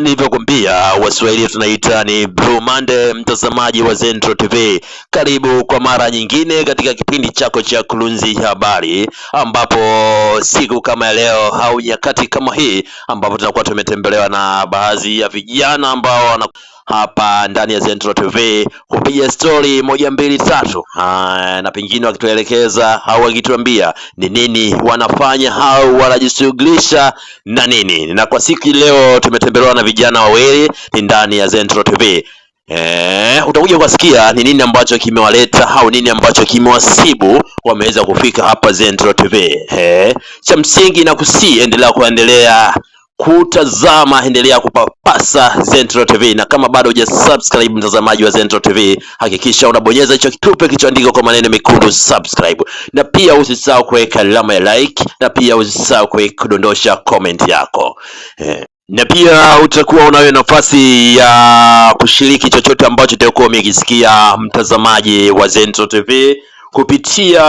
Nilivyokuambia Waswahili tunaita ni Blue Monday, mtazamaji wa Zentro TV. Karibu kwa mara nyingine katika kipindi chako cha Kurunzi Habari, ambapo siku kama leo au nyakati kama hii ambapo tunakuwa tumetembelewa na baadhi ya vijana ambao wana hapa ndani ya Zentro TV kupiga story moja mbili tatu, na pengine wakituelekeza au wakituambia ni nini wanafanya au wanajishughulisha na nini. Na kwa siku leo tumetembelewa na vijana wawili ndani ya Zentro TV. Utakuja kusikia ni nini ambacho kimewaleta au nini ambacho kimewasibu wameweza kufika hapa Zentro TV. Cha msingi na kuendelea kutazama, endelea kupapasa Zentro TV, na kama bado hujasubscribe mtazamaji wa Zentro TV, hakikisha unabonyeza hicho kitufe kilichoandikwa kwa maneno mekundu subscribe, na pia usisahau kuweka alama ya like, na pia usisahau kudondosha comment yako. Na pia utakuwa unayo nafasi ya kushiriki chochote ambacho utakuwa umekisikia mtazamaji wa Zentro TV kupitia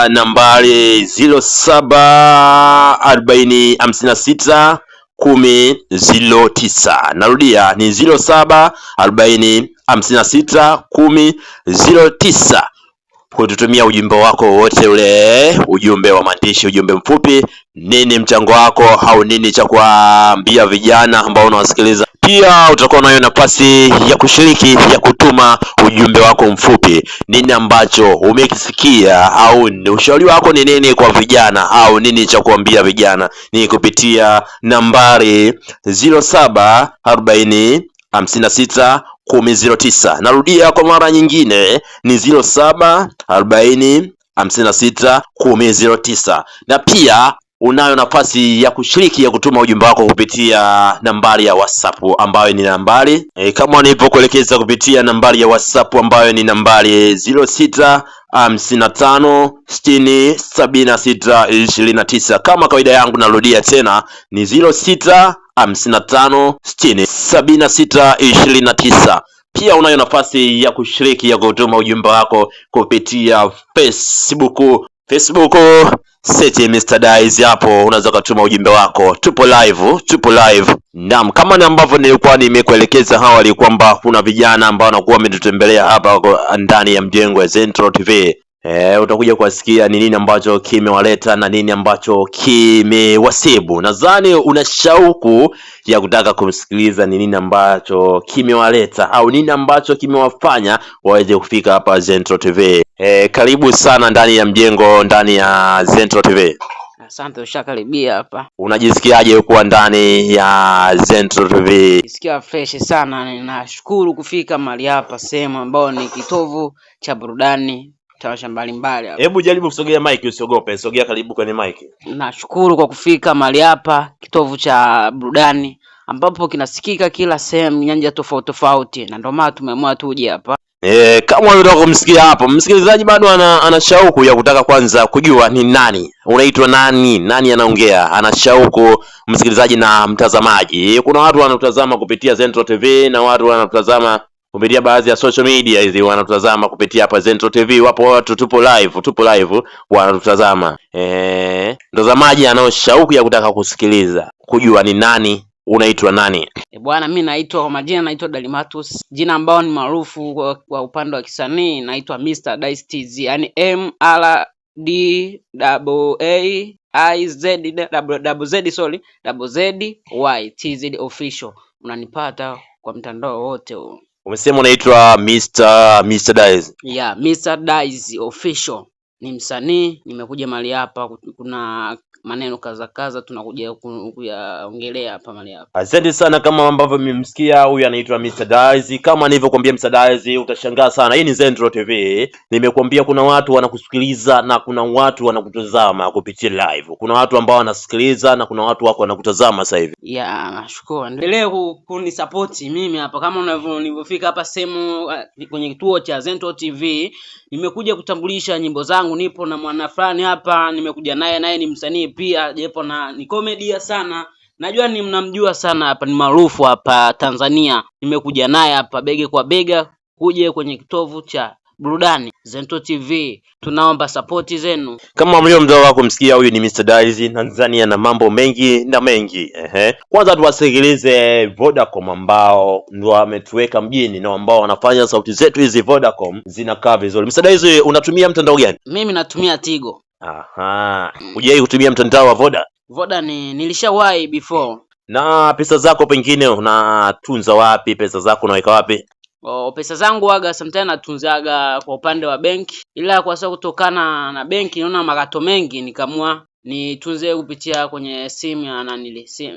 nambari 0740561009. Narudia ni 0740561009, kututumia ujumbe wako wote ule, ujumbe wa maandishi, ujumbe mfupi, nini mchango wako au nini cha kuambia vijana ambao unawasikiliza. Pia utakuwa nayo nafasi ya kushiriki, ya kutuma ujumbe wako mfupi, nini ambacho umekisikia au ushauri wako ni nini kwa vijana au nini cha kuambia vijana, ni kupitia nambari 0740561009. Narudia kwa mara nyingine ni 0740561009. Na pia unayo nafasi ya kushiriki, ya kutuma ujumbe wako kupitia nambari ya WhatsApp ambayo ni nambari kama nilivyokuelekeza, kupitia nambari ya WhatsApp ambayo ni nambari 0655607629. Kama kawaida yangu narudia tena ni 0655607629. Pia unayo nafasi ya kushiriki, ya kutuma ujumbe wako kupitia Facebook Seti Mr. Dice, hapo unaweza kutuma ujumbe wako. Tupo live. Naam, kama ni ambavyo nilikuwa nimekuelekeza awali kwamba kuna vijana ambao wanakuwa wametutembelea hapa ndani ya mjengo wa Zentro TV. Utakuja kusikia ni nini ambacho kimewaleta na nini ambacho kimewasibu. Nadhani una shauku ya kutaka kumsikiliza ni nini ambacho kimewaleta au nini ambacho kimewafanya waweze kufika hapa Zentro TV. Karibu sana ndani ya mjengo, ndani ya Zentro TV. Asante, ushakaribia hapa. Unajisikiaje kuwa ndani ya Zentro TV? Nisikia fresh sana, ninashukuru kufika mahali hapa, sehemu ambayo ni kitovu cha burudani, tamasha mbalimbali hapa. Hebu jaribu kusogea mic, usiogope, sogea karibu kwenye mic. Nashukuru kwa kufika mahali hapa, kitovu cha burudani ambapo kinasikika kila sehemu, nyanja tofauti, na ndio maana tumeamua tuje hapa. Kama unataka kumsikia hapo, msikilizaji bado ana shauku ya kutaka kwanza kujua ni nani, unaitwa nani anaongea, ana shauku msikilizaji na mtazamaji. Kuna watu wanatutazama kupitia Zentro TV na watu wanatutazama kupitia baadhi ya social media hizi, wanatutazama kupitia hapa Zentro TV. Wapo watu tupo live wanatutazama. Mtazamaji anao shauku ya kutaka kusikiliza, kujua ni nani, unaitwa nani? Bwana, mimi naitwa kwa majina, naitwa Dalimatus, jina ambao ni maarufu kwa upande wa kisanii naitwa Mr. Dice TZ, yani MRDAIZY official. Unanipata kwa mtandao wote huo. Umesema unaitwa Mr. Dice? Yeah, Mr. Dice official. Ni msanii, nimekuja mahali hapa, kuna maneno kaza tunakuja kuyaongelea hapa mahali hapa. Asante sana. Kama ambavyo mmemsikia, huyu anaitwa Mr. Dice. Kama nilivyokuambia Mr. Dice, utashangaa sana. Hii ni Zentro TV. Nimekuambia kuna watu wanakusikiliza na kuna watu wanakutazama kupitia live. Kuna watu ambao wanasikiliza na kuna watu wako wanakutazama sasa hivi. Yeah, nashukuru. Endelee kunisupport mimi hapa kama nilivyofika hapa sehemu kwenye kituo cha Zentro TV. Nimekuja kutambulisha nyimbo zangu. Nipo na mwana fulani hapa, nimekuja naye ni msanii pia, jepo na ni komedia sana. Najua ni mnamjua sana hapa, ni maarufu hapa Tanzania. Nimekuja naye hapa bega kwa bega kuje kwenye kitovu cha burudani. Zento TV tunaomba support zenu. Kama mlio mzao wako msikia, huyu ni Mr. Dice, Tanzania na mambo mengi na mengi. Kwanza tuwasikilize Vodacom ambao ndio wametuweka mjini na ambao wanafanya sauti zetu hizi Vodacom zinakaa vizuri. Mr. Dice, unatumia mtandao gani? Mimi natumia Tigo. Hujai kutumia mtandao wa Voda? Voda nilishawahi before. Na pesa zako pengine unatunza wapi? Pesa zako unaweka wapi? Pesa zangu waga sometimes natunzaga kwa upande wa benki, ila kwa sababu kutokana na benki naona makato mengi, nikamua nitunze kupitia kwenye simu ya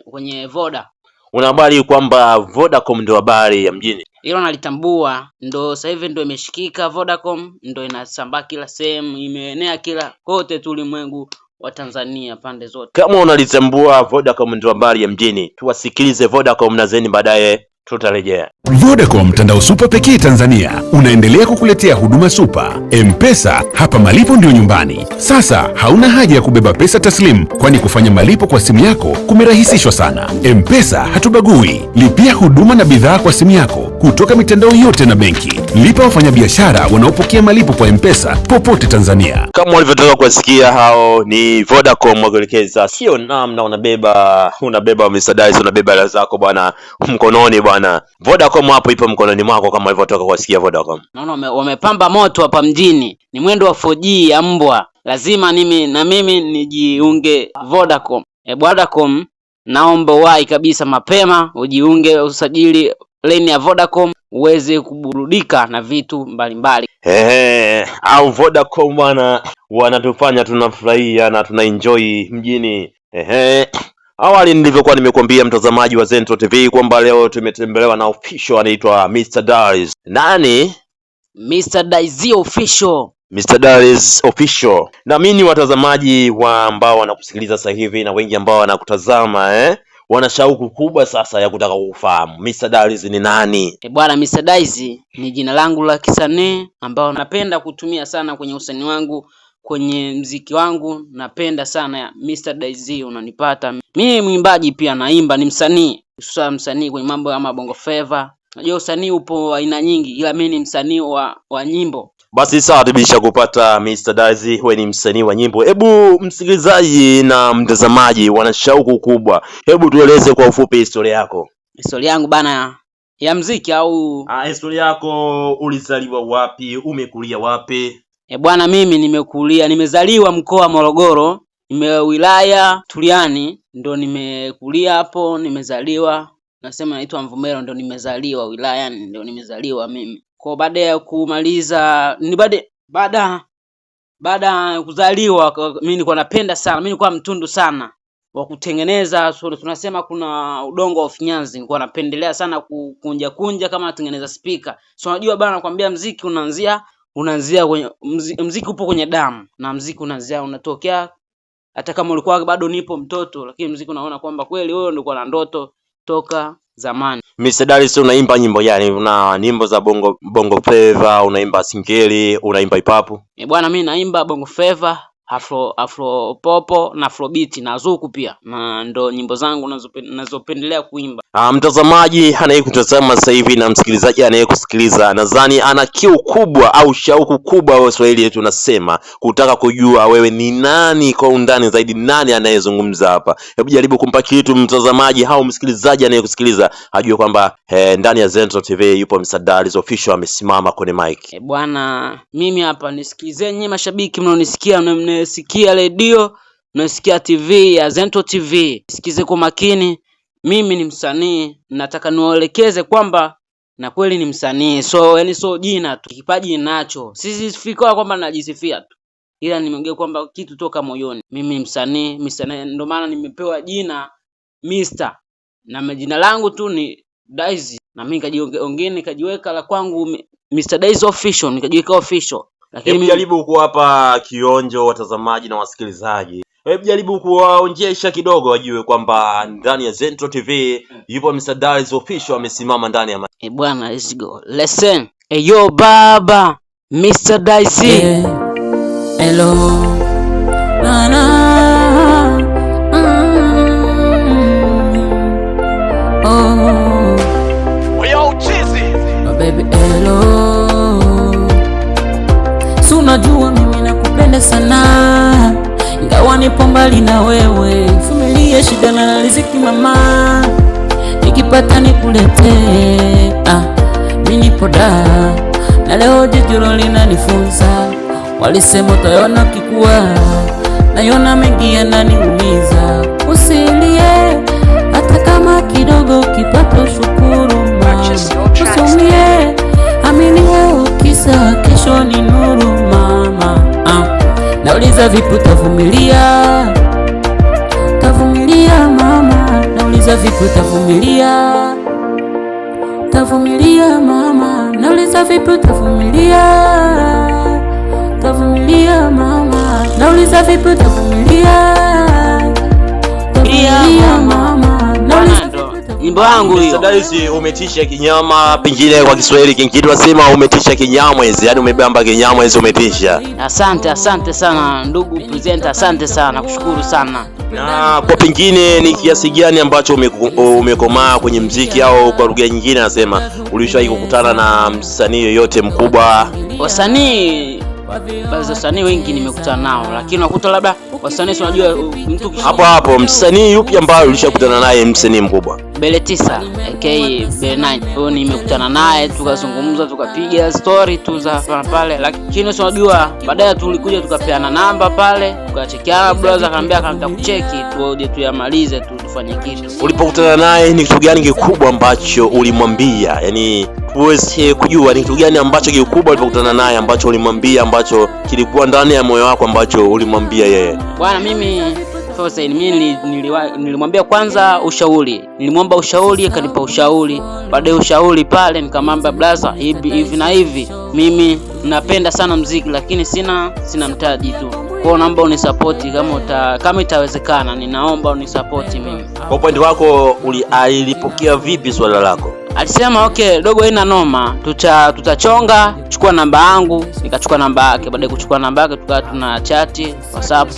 kwenye Voda. Una habari kwamba Vodacom ndio habari ya mjini? Hilo nalitambua, ndo sasa hivi ndo imeshikika. Vodacom ndo inasambaa kila sehemu, imeenea kila kote tu ulimwengu wa Tanzania pande zote. Kama unalitambua Vodacom ndio habari ya mjini, tuwasikilize Vodacom na zeni baadaye tutarejea. Vodacom, mtandao super pekee Tanzania, unaendelea kukuletea huduma super. M-Pesa, hapa malipo ndio nyumbani. Sasa hauna haja ya kubeba pesa taslim, kwani kufanya malipo kwa simu yako kumerahisishwa sana. M-Pesa hatubagui. Lipia huduma na bidhaa kwa simu yako kutoka mitandao yote na benki. Lipa wafanyabiashara wanaopokea malipo kwa M-Pesa popote Tanzania. Kama ulivyotoka kusikia, hao ni Vodacom wakuelekeza. Sio namna unabeba Mr. Dice, unabeba hela zako bwana mkononi bwana. Vodacom hapo ipo mkononi mwako kama ulivyotoka kusikia Vodacom. Naona wamepamba moto hapa mjini. Ni mwendo wa 4G ya mbwa. Lazima mimi nijiunge Vodacom. Vodacom naomba wahi kabisa mapema ujiunge, usajili lane ya Vodacom uweze kuburudika na vitu mbalimbali. Au Vodacom wanatufanya tunafurahia na tunaenjoy mjini. Awali nilivyokuwa nimekuambia mtazamaji wa Zento TV kwamba leo tumetembelewa na official anaitwa Mr. Dice. Nani? Mr. Dice official. Mr. Dice official. Na mimi watazamaji ambao wanakusikiliza sasa hivi na wengi ambao wanakutazama wana shauku kubwa sasa ya kutaka kufahamu Mr. Dice ni nani? Bwana, Mr. Dice ni jina langu la kisanii ambao napenda kutumia sana kwenye usanii wangu, kwenye mziki wangu napenda sana Mr. Dice, unanipata. Mimi mwimbaji pia naimba, ni msanii. Sasa msanii kwenye mambo kama Bongo Flava. Unajua usanii upo aina nyingi, ila mimi ni msanii wa nyimbo. Basi sawa, tubisha kupata Mr. Dice, wewe ni msanii wa nyimbo. Hebu msikilizaji na mtazamaji wana shauku kubwa. Hebu tueleze kwa ufupi historia yako. Historia yangu bana ya mziki au historia yako, ulizaliwa wapi, umekulia wapi? Bwana, mimi nimezaliwa mkoa wa Morogoro, wilaya Tuliani, ndo nimekulia hapo, nimezaliwa. Nasema naitwa Mvumero, ndo nimezaliwa wilayani, ndo nimezaliwa mimi. Kwa baada ya kumaliza baada ya kuzaliwa mimi nilikuwa napenda sana, mimi nilikuwa mtundu sana wa kutengeneza, tunasema kuna udongo wa finyanzi. Nilikuwa napendelea sana kunja kama natengeneza speaker. So unajua bana, nakwambia muziki unaanzia kwenye muziki upo kwenye damu, na muziki unaanzia unatokea hata kama ulikuwa bado nipo mtoto, lakini muziki unaona kwamba kweli wewe ndio na ndoto toka zamani. Mr. Dice, unaimba nyimbo gani? Una nyimbo za bongo flava, unaimba singeli, unaimba hip hop? Bwana, mimi naimba bongo flava, afro popo na afrobeat na zuku pia, na ndo nyimbo zangu nazopendelea kuimba. Mtazamaji anayekutazama sasa hivi na msikilizaji anayekusikiliza, nadhani ana kiu kubwa au shauku kubwa, wa Swahili tunasema, kutaka kujua wewe ni nani kwa undani zaidi, nani anayezungumza hapa. Hebu jaribu kumpa kitu mtazamaji au msikilizaji anayekusikiliza ajue kwamba ndani ya Zento TV yupo Mr. Dice official amesimama kwenye mic. Bwana, mimi hapa nisikilizeni mashabiki mnaonisikia, mnasikia radio, mnasikia TV ya Zento TV. Sikize kwa makini. Mimi ni msanii, nataka niwaelekeze kwamba na kweli ni msanii. So jina tu, kipaji ninacho. Sisi sifikwa kwamba najisifia tu, ila nimeongea kwamba kitu toka moyoni. Mimi ni msanii, ndio maana nimepewa jina Mr. na jina langu tu ni Dice, na mimi nikajiweka la kwangu Mr. Dice official, nikajiweka official. Lakini jaribu kuwapa kionjo watazamaji na wasikilizaji. Hebu jaribu kuwaonjesha kidogo wajue kwamba ndani ya Zento TV yupo Mr. Dice official amesimama ndani ya bwana, let's go. Listen. Yo baba, Mr. Dice. Hello. Na na. Oh. Yo cheesy. Oh baby, hello. unajua mimi nakupenda sana, ingawa nipo mbali na wewe. Vumilia shida na riziki mama, nikipata nikuletee. Mimi nipo da na leo jijuro linanifunza, walisema utayona kikua, nayona mengi yananiumiza. Usilie hata kama kidogo, kipato shukuru mama. Usiumie, amini wewe kisa kesho ni nuru mama. Nauliza vipi utavumilia? Utavumilia mama, nauliza vipi utavumilia? Utavumilia mama, nauliza vipi utavumilia? Utavumilia mama, nauliza vipi utavumilia? Utavumilia mama, nauliza vipi utavumilia? Nyimbo yangu hiyo. Sadalisi, umetisha kinyama, pengine kwa Kiswahili kingine wasema umetisha kinyamwezi, yani umebamba kinyamwezi, umetisha. Asante sana ndugu presenter, asante sana, kushukuru sana. Na kwa pengine ni kiasi gani ambacho umekomaa kwenye mziki, au kwa lugha nyingine nasema ulishawahi kukutana na msanii yoyote mkubwa? Wasanii wengi nimekutana nao, lakini unakuta labda wasanii unajua mtu hapo msanii yupi ambaye ulishakutana naye msanii mkubwa? Bele 9 aka Bele 9, huyo nimekutana naye tukazungumza, tukapiga story tu za pale, lakini unajua baadaye tulikuja tukapeana namba pale, tukachekiana. Brother akaniambia nitakucheki tuoje tuyamalize tu tufanye kitu. Ulipokutana naye ni kitu gani kikubwa ambacho ulimwambia, yani uweze kujua ni kitu gani ambacho kikubwa ulipokutana naye ambacho ulimwambia, ambacho kilikuwa ndani ya moyo wako ambacho ulimwambia yeye? Bwana, mimi nilimwambia kwanza ushauri, nilimwomba ushauri, akanipa ushauri. Baadaye ushauri pale nikamwambia brother, hivi na hivi, mimi napenda sana muziki lakini sina mtaji tu, kwa naomba unisupport kama itawezekana, ninaomba unisupport mimi. Kwa upande wako alipokea vipi swala lako? Alisema okay dogo, haina noma, tutachonga, chukua namba yangu. Nikachukua namba yake. Baada ya kuchukua namba yake tukawa tuna chat WhatsApp,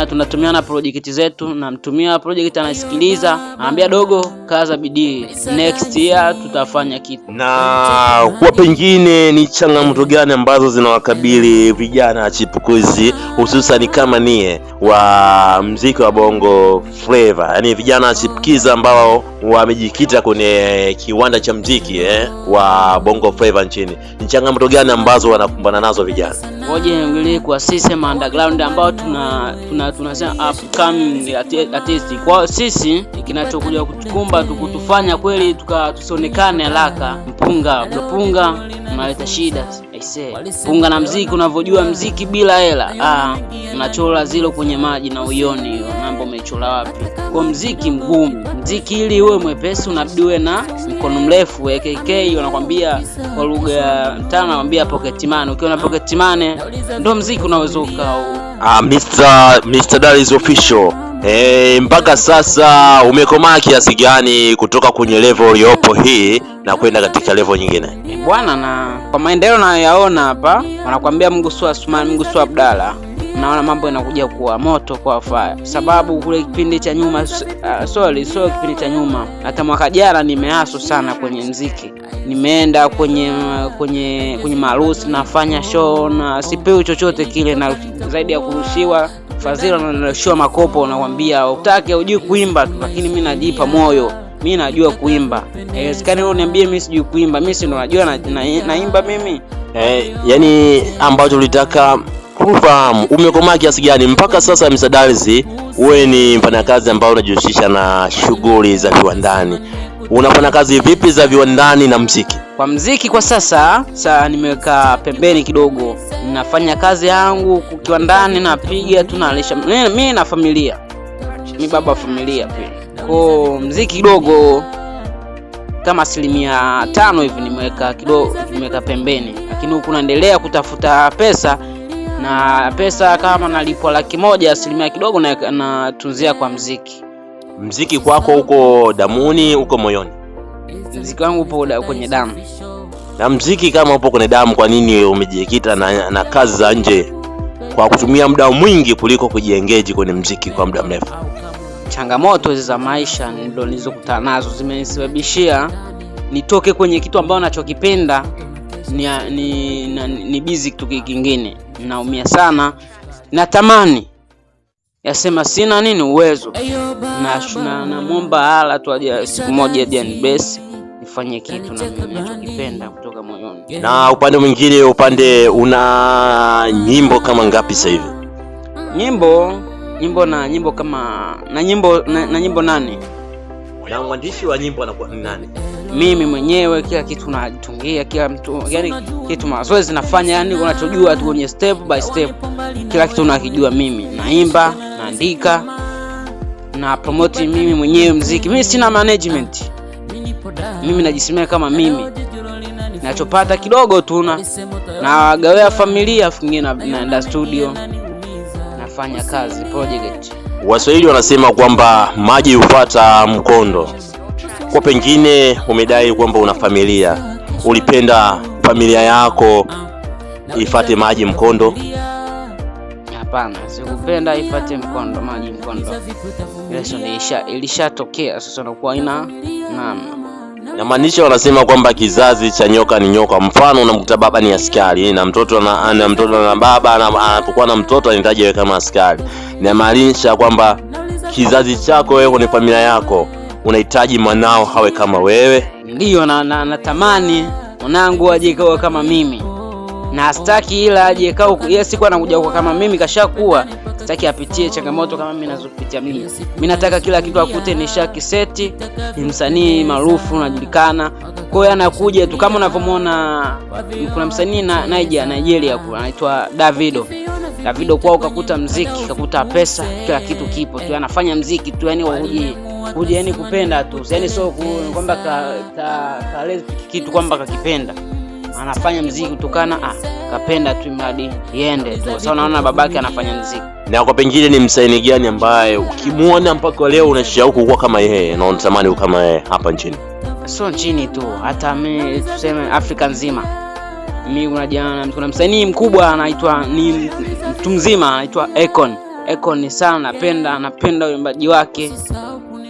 tunatumiana project zetu, namtumia project, anasikiliza, anambia dogo kaza bidii, next year tutafanya kitu. Na kwa pengine ni changamoto gani ambazo zinawakabili vijana chipukizi, hususan kama nie wa muziki wa Bongo Flava, yani vijana chipukizi ambao wamejikita kwenye kiwanda cha muziki wa Bongo Flava nchini? Ni changamoto gani ambazo wanakumbana nazo vijana? Ngoja niangalie kwa sisi underground ambao tunasema upcoming artist. Kwa sisi kinachokuja kutukumba tukutufanya kweli tusionekane haraka, mpunga unaleta shida. Punga na mziki, unavyojua mziki bila hela unachola zilo kwenye maji na uioni hiyo mambo umechora wapi. Kwa mziki mgumu, mziki ili uwe mwepesi unabidi uwe na mkono mrefu. AKK wanakuambia kwa lugha mtaani, wanakuambia pocket money. Ukiwa na pocket money ndio mziki unaweza ukao. Mr. Daris official, mpaka sasa umekomaa kiasi gani kutoka kwenye level uliopo hii na kwenda katika level nyingine? Bwana, na kwa maendeleo nayaona hapa, wanakuambia Mungu sio Asmani, Mungu sio Abdalla. Naona mambo yanakuja kuwa moto kwa fire, sababu kule kipindi cha nyuma sio kipindi cha nyuma, hata mwaka jana nimehaso sana kwenye muziki. Nimeenda kwenye maharusi, nafanya show na sipewi chochote kile, na zaidi ya kurushiwa fadhila na narushiwa makopo. Nakwambia utake ujui kuimba tu, lakini mimi najipa moyo, mimi najua kuimba. Haiwezekani wewe uniambie mimi sijui kuimba, mimi si ndo najua naimba mimi. Yani ambacho ulitaka kufahamu umekomaa kiasi gani mpaka sasa? Mr. Daris, wewe ni mfanyakazi ambao unajihusisha na shughuli za viwandani. Unafanya kazi vipi za viwandani na muziki? Kwa muziki kwa sasa nimeweka pembeni kidogo, ninafanya kazi yangu kiwandani, napiga tunalisha mimi na familia, mimi baba familia pia. Kwa muziki kidogo kama 5% hivi nimeweka pembeni, lakini huku naendelea kutafuta pesa, na pesa kama nalipwa 100,000, asilimia kidogo na tunzia kwa muziki. Muziki kwako uko damuni, uko moyoni? Muziki wangu upo kwenye damu. Na muziki kama upo kwenye damu, kwa nini umejikita na kazi za nje kwa kutumia muda mwingi kuliko kujiengage kwenye muziki kwa muda mrefu? Changamoto hizo za maisha ndio nilizokutana nazo, zimenisababishia nitoke kwenye kitu ambacho nachokipenda ni busy kitu kingine. Naumia sana. Natamani yasema sina nini uwezo. Na muomba Allah tu aje siku moja Dian Best nifanye kitu na mimi ninachokipenda kutoka moyoni. Na upande mwingine, upande una nyimbo kama ngapi sasa hivi? Nyimbo kama nyimbo 8. Na mwandishi wa nyimbo anakuwa ni nani? Mimi mwenyewe, kila kitu najitungia, kila mtu, yani kitu mazoezi nafanya, yani unachojua tu kwenye step by step. Kila kitu nakijua mimi. Naimba, naandika, na promote mimi mwenyewe muziki. Mimi sina management. Mimi najisimamia kama mimi. Nachopata kidogo tu na gawea familia, fungine naenda studio nafanya kazi project. Waswahili wanasema kwamba maji hufuata mkondo. Kwa pengine umedai kwamba una familia, ulipenda familia yako ifuate maji mkondo? Hapana, sikupenda ifuate maji mkondo. Ile ilishatokea, sasa nakuwa ina na maanisha wanasema kwamba kizazi cha nyoka ni nyoka. Mfano unamkuta baba ni askari na mtoto na baba anapokuwa na mtoto anahitaji awe kama askari. Na maanisha kwamba kizazi chako wewe ni familia yako, unahitaji mwanao hawe kama wewe. Ndio natamani mwanangu aje kawa kama mimi. Na sitaki ila aje kawa yeye siku anakuja kwa kama mimi kashakuwa. Sitaki apitie changamoto kama mimi nazopitia mimi. Mimi nataka kila kitu akute nishakiseti, ni msanii maarufu unajulikana. Kwa hiyo anakuja tu kama unavyomuona kuna msanii Nigeria anaitwa Davido kwao, ukakuta muziki, ukakuta pesa, kila kitu kipo tu, anafanya muziki tu, yani uje yani kupenda tu, yani sio kwamba kalezi kitu kwamba kakipenda. Anafanya muziki kutokana kapenda tu mradi iende tu. Sasa unaona babake anafanya muziki. Na kwa pengine ni msanii gani ambaye ukimuona mpaka leo unashauku kuwa kama yeye na unatamani kuwa kama yeye hapa nchini? Sio nchini tu, hata mimi tuseme Afrika nzima. Mimi kuna msanii mkubwa ni mtu mzima anaitwa Akon ni sana napenda uimbaji wake.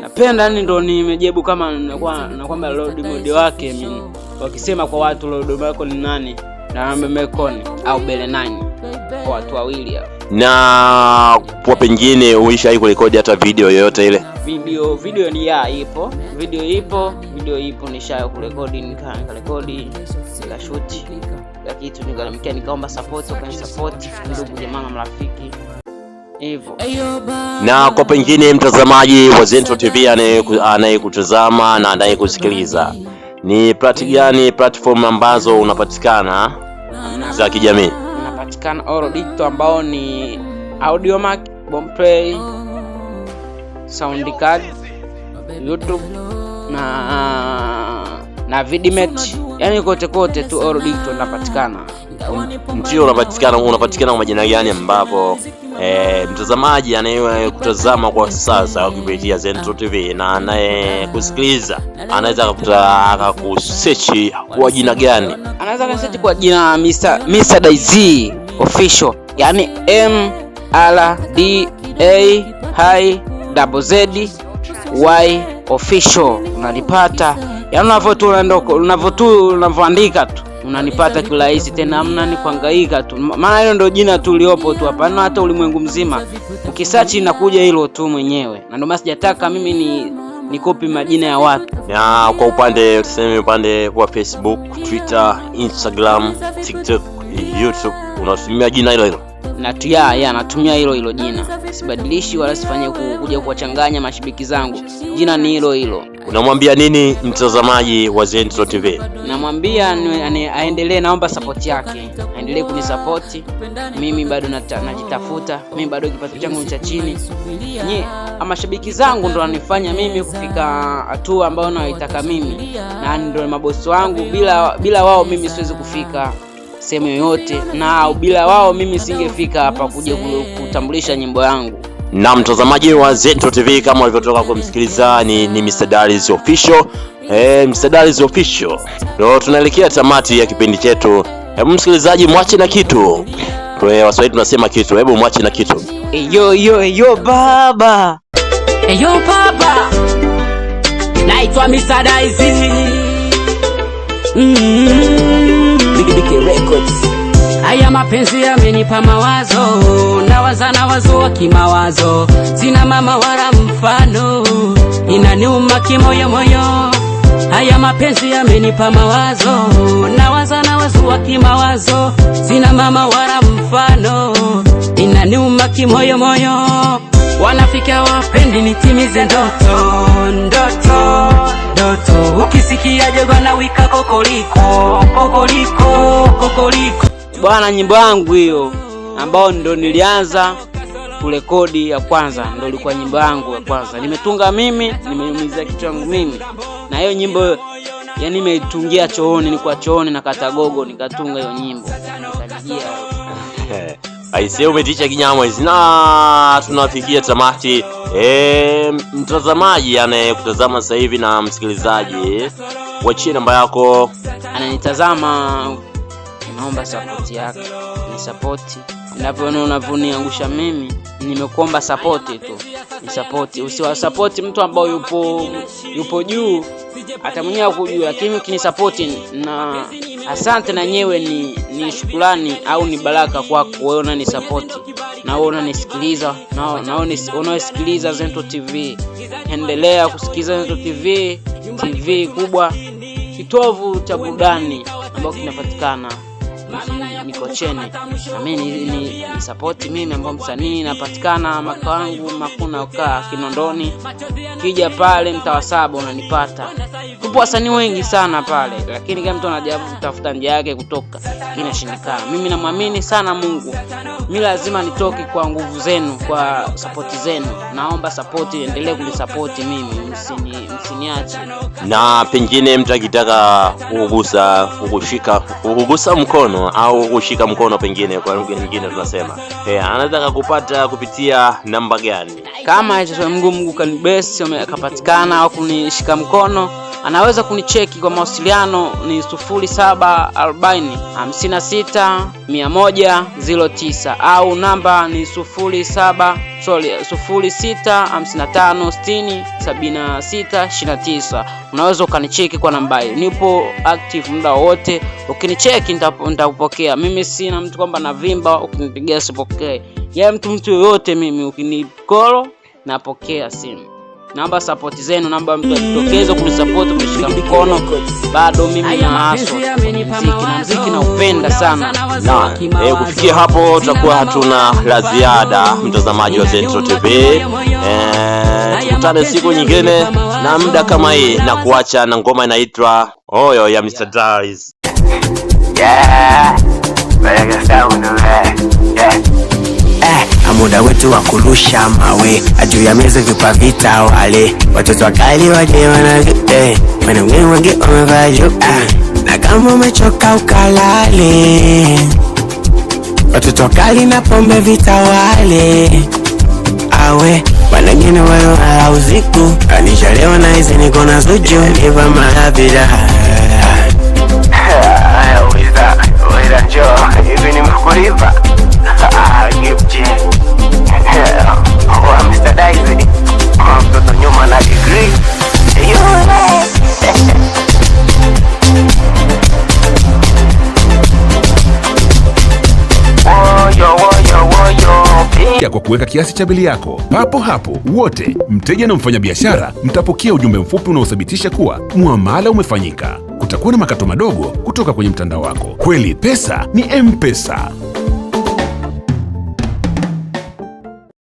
Napenda ndo nimejibu kama na kwamba role model wake. Mimi wakisema kwa watu role model wako ni nani, na Akon au Bele9 kwa watu wawili hapo. Na kwa pengine ulishawahi kurekodi hata video yoyote ile? Video ni ipo nishawahi kurekodi, nikarekodi, nikashoot ya kitu, nikaomba support, ukanisupport ndugu jamaa na marafiki hivyo. Na kwa pengine mtazamaji wa Zentro TV anayekutazama na anayekusikiliza, ni platform ambazo unapatikana za kijamii? Unapatikana Auditor ambao ni Audiomack, Boomplay, Soundcloud, YouTube na Vidimate, yani kote tu Auditor unapatikana. Ndio unapatikana kwa majina gani ambapo mtazamaji anayekutazama kwa sasa kupitia Zentro TV na anayekusikiliza anaweza akakusearch kwa jina gani? Anaweza kusearch kwa jina Mr. Daiz Official, yani MRDAIZZY Official. Unanipata, yani unavyoandika tu unanipata kirahisi, tena hamna ni kuhangaika tu, maana hilo ndio jina tuliopo tu hapa, na hata ulimwengu mzima ukisearch inakuja hilo tu mwenyewe. Na ndio maana sijataka mimi ni copy majina ya watu. Na kwa upande wa Facebook, Twitter, Instagram, TikTok, YouTube unatumia jina hilo? Natumia hilo jina. Sibadilishi wala sifanye kuja kuwachanganya mashabiki zangu. Jina ni hilo. Unamwambia nini mtazamaji wa Zentro TV? Namwambia aendelee, naomba support yake. Aendelee kunisupport. Mimi bado najitafuta. Mimi bado kipato changu cha chini. Mashabiki zangu ndo wanifanya mimi kufika hatua ambayo naitaka mimi. Na ndio mabosi wangu, bila wao mimi siwezi kufika sehemu yoyote, na bila wao mimi singefika hapa kuja kutambulisha nyimbo yangu. Na mtazamaji wa Zentro TV, kama ulivyotoka kumsikiliza ni Mr. Daiz Official. Mr. Daiz Official. Ndio tunaelekea tamati ya kipindi chetu. Hebu msikilizaji, mwache na kitu. Kwa Waswahili tunasema kitu, hebu mwache na kitu. Eyo baba. Naitwa Mr. Daiz. BK Records. Haya mapenzi yamenipa mawazo, nawaza wa kimawazo, sina mama wala mfano, inaniuma kimoyo moyo. Haya mapenzi yamenipa mawazo, nawaza wa kimawazo, sina mama wala mfano, inaniuma kimoyo moyo. Wanafika wapendi nitimize ndoto, ukisikia jogo na wika kokoliko. Bwana, nyimbo yangu hiyo ambao ndo nilianza kurekodi ya kwanza, ndo ilikuwa nyimbo yangu ya kwanza. Nimetunga mimi, nimeumiza kichwa yangu mimi. Na hiyo nyimbo yani nimeitungia chooni, nilikuwa chooni na katagogo nikatunga hiyo nyimbo. Nikajia aisee, umeticha kinyama hizi. Na tunafikia tamati. Mtazamaji anayekutazama sasa hivi na msikilizaji, wachie namba yako. Ananitazama, naomba support yako. Ni support. Ninavyoona unavyoniangusha mimi, nimekuomba support tu. Ni support. Usiwa support mtu ambao yupo juu, hata mwenyewe kujua, lakini ukinisupport na asante, na nyewe ni shukrani au ni baraka kwako wewe unanisupport na wewe unanisikiliza na unaosikiliza Zento TV. Endelea kusikiliza Zento TV, TV kubwa, kitovu cha burudani ambao kinapatikana Mikocheni. Na mimi ni support mimi ambao msanii napatikana Makawangu Makuna ukaa Kinondoni. Kija pale Mtawa Saba unanipata. Tupo wasanii wengi sana pale, lakini kama mtu anajaribu kutafuta njia yake kutoka inashindikana. Mimi namwamini sana Mungu. Mimi lazima nitoke kwa nguvu zenu, kwa support zenu. Naomba support, endelee kunisupport mimi, msiniache. Na pengine mtu akitaka kukugusa mkono au kushika mkono, pengine kwa lugha nyingine tunasema, anataka kupata kupitia namba gani? Kama hicho Mungu kanibesi akapatikana au kunishika mkono, anaweza kunicheki kwa mawasiliano ni 0740 56 100 au namba ni 0655 60 76 29. Unaweza ukanicheki kwa namba hiyo. Nipo active muda wote. Ukinicheki nitakupokea. Mimi sina mtu kwamba navimba ukinipigia sipokee. Yeye mtu yoyote mimi ukinikolo napokea simu. Naomba support zenu, naomba mtu atokeze kunisupport, kunishika mkono. Bado mimi na haso muziki na upenda sana. Na kufikia hapo tutakuwa hatuna la ziada, mtazamaji wa Zento TV. Tukutane siku nyingine na muda kama hii, na kuacha na ngoma inaitwa Oyo ya Mr. Darius. Muda wetu wa kurusha mawe, juu ya meza vipa vita wale watoto wakali waje wanawake wange wamevaa juu. Na kama umechoka ukalale, watoto wakali na pombe vita wale awe wanagine wao ala usiku. Anishalewa na hizi niko na suju niva mahabira. Weza njoo hivi ni mkuriva Gipji Mr. Daisy mtoto nyuma na degree. Kwa kuweka kiasi cha bili yako papo hapo, wote mteja na mfanyabiashara mtapokea ujumbe mfupi unaothibitisha kuwa muamala umefanyika. Kutakuwa na makato madogo kutoka kwenye mtandao wako. Kweli pesa ni M-Pesa.